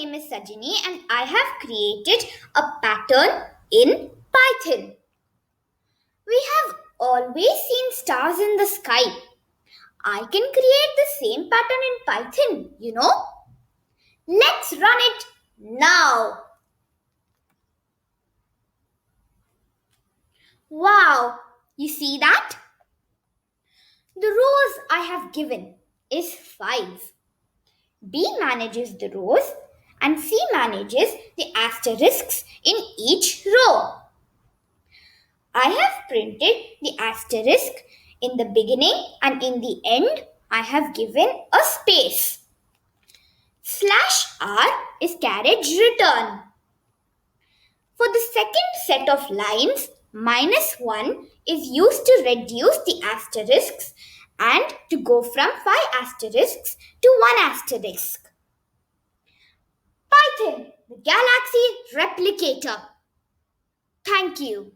name is Sajini and I have created a pattern in Python. We have always seen stars in the sky. I can create the same pattern in Python. Let's run it now. Wow, you see that? The rows I have given is 5. B manages the rows and C manages the asterisks in each row. I have printed the asterisk in the beginning and in the end I have given a space. /r is carriage return. For the second set of lines, -1 is used to reduce the asterisks and to go from 5 asterisks to 1 asterisk. Python, the galaxy replicator. Thank you.